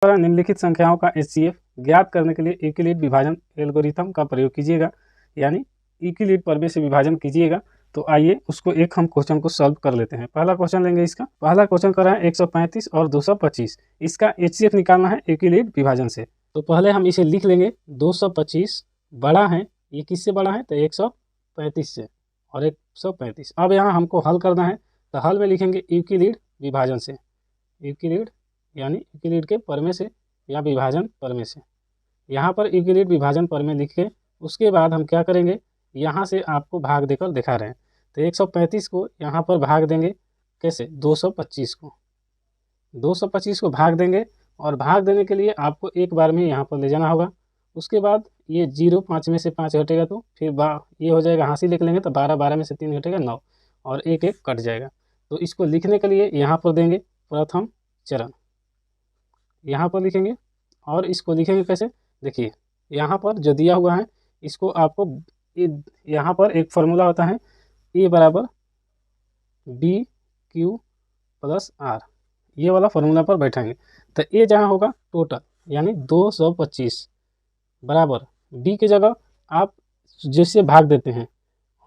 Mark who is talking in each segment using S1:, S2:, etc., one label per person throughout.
S1: द्वारा निम्नलिखित संख्याओं का HCF ज्ञात करने के लिए यूक्लिड विभाजन एल्गोरिथम का प्रयोग कीजिएगा, यानी यूक्लिड प्रमेय से विभाजन कीजिएगा। तो आइए उसको हम क्वेश्चन को सॉल्व कर लेते हैं। पहला क्वेश्चन लेंगे। इसका पहला क्वेश्चन कर रहा है 135 और 225, इसका HCF निकालना है यूक्लिड विभाजन से। तो पहले हम इसे लिख लेंगे। 225 बड़ा है, ये किससे बड़ा है? तो 135 से, और 135। अब यहाँ हमको हल करना है, तो हल में लिखेंगे यूक्लिड विभाजन से, यूक्लिड यानी यूक्लिड के प्रमेय से या विभाजन प्रमेय से। यहाँ पर यूक्लिड विभाजन प्रमेय लिख के उसके बाद हम क्या करेंगे, यहाँ से आपको भाग देकर दिखा रहे हैं। तो 135 को यहाँ पर भाग देंगे कैसे? 225 को 225 को भाग देंगे, और भाग देने के लिए आपको एक बार में यहाँ पर ले जाना होगा। उसके बाद ये 0 5 में से 5 घटेगा, तो फिर ये हो जाएगा, हासिल लिख लेंगे तो 12 12 में से 3 घटेगा 9, और एक एक कट जाएगा। तो इसको लिखने के लिए यहाँ पर देंगे प्रथम चरण, यहाँ पर लिखेंगे। और इसको लिखेंगे कैसे? देखिए यहाँ पर जो दिया हुआ है, इसको आपको यहाँ पर एक फॉर्मूला होता है A बराबर BQ प्लस R, ये वाला फॉर्मूला पर बैठाएंगे। तो A जहाँ होगा टोटल यानी 225 बराबर B की जगह आप जिससे भाग देते हैं,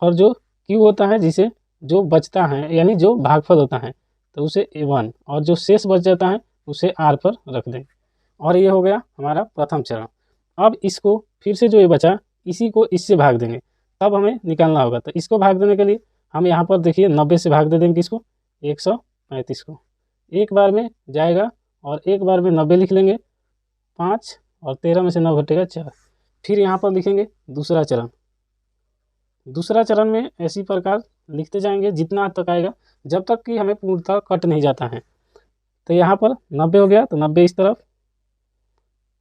S1: और जो Q होता है जिसे जो बचता है यानी जो भागफल होता है, तो उसे A1, और जो शेष बच जाता है उसे R पर रख दें। और ये हो गया हमारा प्रथम चरण। अब इसको फिर से जो ये बचा, इसी को इससे भाग देंगे, तब हमें निकालना होगा। तो इसको भाग देने के लिए हम यहाँ पर देखिए 90 से भाग दे देंगे किसको? 135 को। एक बार में जाएगा, और एक बार में 90 लिख लेंगे 5, और 13 में से 9 घटेगा 4। फिर यहाँ पर लिखेंगे दूसरा चरण। दूसरा चरण में ऐसी प्रकार लिखते जाएंगे जितना तक आएगा, जब तक कि हमें पूर्णतः कट नहीं जाता है। तो यहाँ पर 90 हो गया, तो 90 इस तरफ,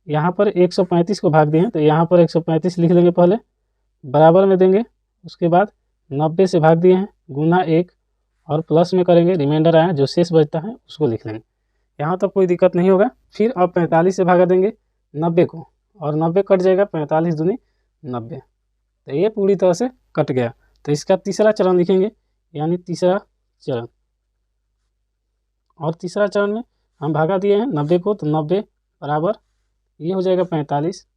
S1: यहाँ पर 135 को भाग दिए हैं, तो यहाँ पर 135 लिख लेंगे पहले, बराबर में देंगे। उसके बाद 90 से भाग दिए हैं, गुना 1, और प्लस में करेंगे, रिमाइंडर आया, जो शेष बचता है उसको लिख लेंगे। यहाँ तक कोई दिक्कत नहीं होगा। फिर अब 45 से भागा देंगे 90 को, और 90 कट जाएगा, 45 दूनी 90। तो ये पूरी तरह से कट गया। तो इसका तीसरा चरण लिखेंगे, यानी तीसरा चरण। और तीसरा चरण में हम भागा दिए हैं 90 को, तो 90 बराबर ये हो जाएगा 45,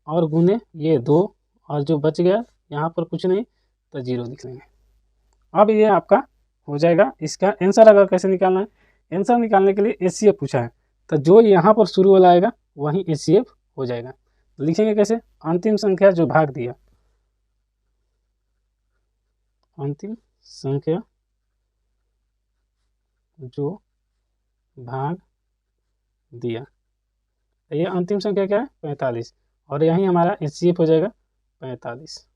S1: और गुने ये 2, और जो बच गया यहाँ पर कुछ नहीं, तो 0 लिख लेंगे। अब ये आपका हो जाएगा। इसका आंसर अगर कैसे निकालना है, आंसर निकालने के लिए HCF पूछा है, तो जो यहाँ पर शुरू वाला आएगा वहीं HCF हो जाएगा। लिखेंगे कैसे? अंतिम संख्या जो भाग दिया, अंतिम संख्या जो भाग दिया, ये अंतिम संख्या क्या है? 45, और यहीं हमारा HCF हो जाएगा 45।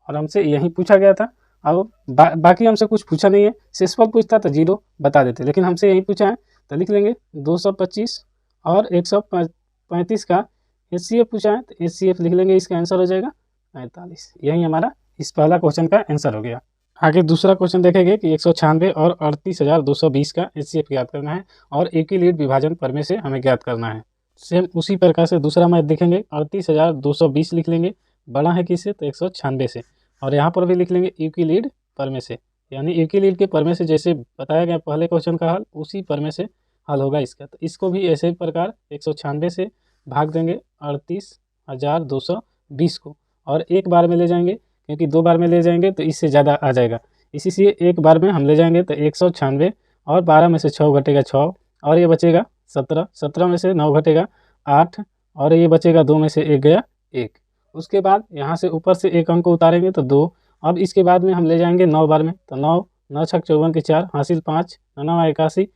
S1: और हमसे यही पूछा गया था। अब बाकी हमसे कुछ पूछा नहीं है। शेषफल पूछता तो 0 बता देते, लेकिन हमसे यही पूछा है, तो लिख लेंगे 225 और 135 का HCF पूछा है, तो HCF लिख लेंगे। इसका आंसर हो जाएगा 45। यही हमारा इस पहला क्वेश्चन का आंसर हो गया। आगे दूसरा क्वेश्चन देखेंगे कि 196 और 38,220 का HCF ज्ञात करना है, और यूक्लिड विभाजन प्रमेय से हमें ज्ञात करना है। सेम उसी प्रकार से दूसरा मैथ देखेंगे। 38,220 लिख लेंगे, बड़ा है किससे? तो 196 से, और यहाँ पर भी लिख लेंगे यूक्लिड प्रमेय से, यानी यूक्लिड के प्रमेय से जैसे बताया गया पहले क्वेश्चन का हल, उसी प्रमेय से हल होगा इसका। तो इसको भी ऐसे प्रकार 196 से भाग देंगे 38,220 को, और एक बार में ले जाएंगे, क्योंकि 2 बार में ले जाएंगे तो इससे ज़्यादा आ जाएगा, इसी से एक बार में हम ले जाएंगे। तो 196, और 12 में से 6 घटेगा 6, और ये बचेगा 17, 17 में से 9 घटेगा 8, और ये बचेगा 2 में से 1 गया 1। उसके बाद यहाँ से ऊपर से एक अंक को उतारेंगे तो 2। अब इसके बाद में हम ले जाएंगे 9 बार में, तो 9 9 छक 54 के 4, हासिल 5, 9 81,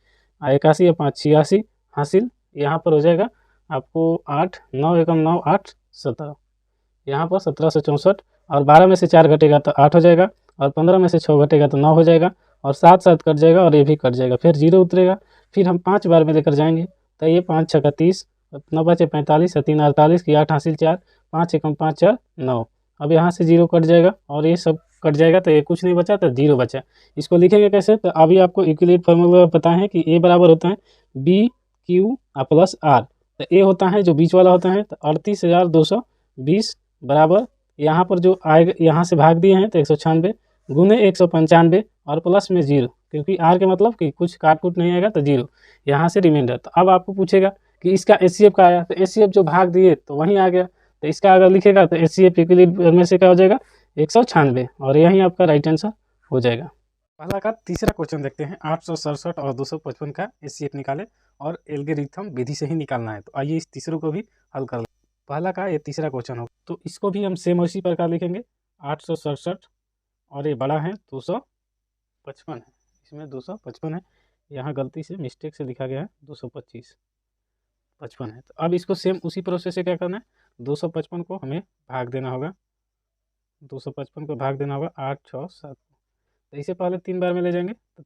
S1: 81 या 5 86, हासिल यहाँ पर हो जाएगा आपको 8, 9 एकम 9 8 17, यहाँ पर 1764, और 12 में से 4 घटेगा तो 8 हो जाएगा, और 15 में से 6 घटेगा तो 9 हो जाएगा, और 7 7 कट जाएगा, और ये भी कट जाएगा, फिर 0 उतरेगा। फिर हम 5 बार में लेकर जाएंगे, तो ये 5 6 30, 9 5 45, 3 48 की 8 हासिल 4, 5 एकम 5 4 9। अब यहाँ से 0 कट जाएगा, और ये सब कट जाएगा, तो ये कुछ नहीं बचा, तो 0 बचा। इसको लिखेंगे कैसे? तो अभी आपको यूक्लिड फार्मूला पता है कि A बराबर होता है BQ प्लस R। तो A होता है जो बीच वाला होता है, तो 38,220 बराबर यहाँ पर जो आएगा, यहाँ से भाग दिए हैं तो 196 गुने 195, और प्लस में 0, क्योंकि R के मतलब कि कुछ काट कूट नहीं आएगा, तो 0 यहाँ से रिमाइंडर। तो अब आपको पूछेगा कि इसका HCF का आया, तो HCF जो भाग दिए तो वहीं आ गया, तो इसका अगर लिखेगा तो HCF इक्विलिब्रियम में से क्या हो जाएगा 196, और यही आपका राइट आंसर हो जाएगा। पहला का तीसरा क्वेश्चन देखते हैं। 867 और 255 का HCF निकाले और एल्गोरिथम विधि से ही निकालना है। तो आइए इस तीसरे को भी हल कर लें। पहला का ये तीसरा क्वेश्चन हो, तो इसको भी हम सेम उसी प्रकार लिखेंगे। 867 और ये बड़ा है 255 है, इसमें 255 है, यहाँ गलती से मिस्टेक से लिखा गया है 225, 55 है। तो अब इसको सेम उसी प्रोसेस से क्या करना है, 255 को हमें भाग देना होगा, 255 को भाग देना होगा 8, 6, 7। तो इसे पहले 3 बार में ले जाएंगे, तो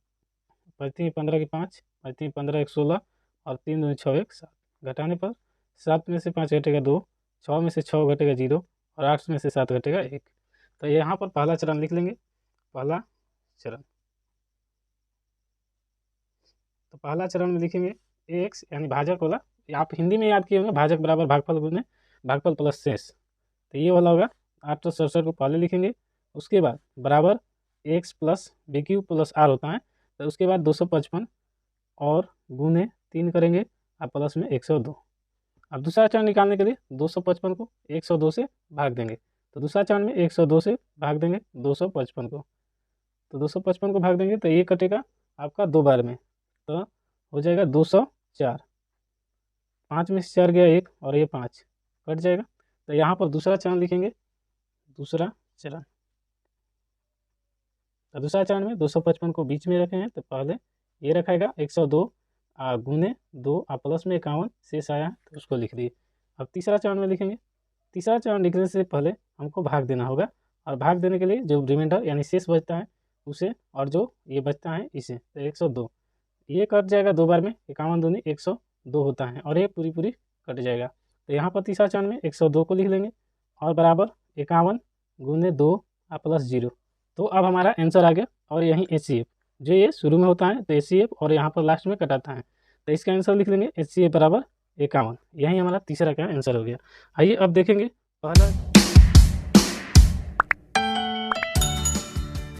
S1: 5 15 की 5, 5 15 1 16 और 3 2 6 1 7। घटाने पर 7 में से 5 घटेगा 2, 6 में से 6 घटेगा 0 और 8 में से 7 घटेगा 1। तो यहाँ पर पहला चरण लिख लेंगे, पहला चरण। तो पहला चरण में लिखेंगे AX यानी भाजक वाला, आप हिंदी में याद किए होंगे, भाजक बराबर भागफल गुने भागफल प्लस शेष। तो ये वाला होगा 867 को पहले लिखेंगे, उसके बाद बराबर AX plus BQ plus R होता है, तो उसके बाद 255 और गुने 3 करेंगे और प्लस में 102। अब दूसरा चरण निकालने के लिए 255 को 102 से भाग देंगे, तो दूसरा चरण में 102 से भाग देंगे 255 को, तो 255 को भाग देंगे तो ये कटेगा आपका 2 बार में, तो हो जाएगा 204। 5 में से 4 गया 1 और ये 5 कट जाएगा। तो यहाँ पर दूसरा चरण लिखेंगे, दूसरा चरण। तो दूसरा चरण में 255 को बीच में रखे हैं, तो पहले ये रखेगा 102 गुने 2 प्लस में 51 शेष आया तो उसको लिख दिए। अब तीसरा चरण में लिखेंगे, तीसरा चरण लिखने से पहले हमको भाग देना होगा, और भाग देने के लिए जो रिमाइंडर यानी शेष बचता है उसे, और जो ये बचता है इसे, तो 102 ये कट जाएगा 2 बार में, 51 दूनी 102 होता है और ये पूरी कट जाएगा। तो यहाँ पर तीसरा चरण में 102 को लिख लेंगे और बराबर 51 गुने 2 प्लस 0। तो अब हमारा आंसर आ गया, और यहीं HCF जो ये शुरू में होता है तो HCF और यहाँ पर लास्ट में कटाता है, तो इसका आंसर लिख लेंगे HCF बराबर 51। यही हमारा तीसरा का आंसर हो गया। आइए अब देखेंगे पहला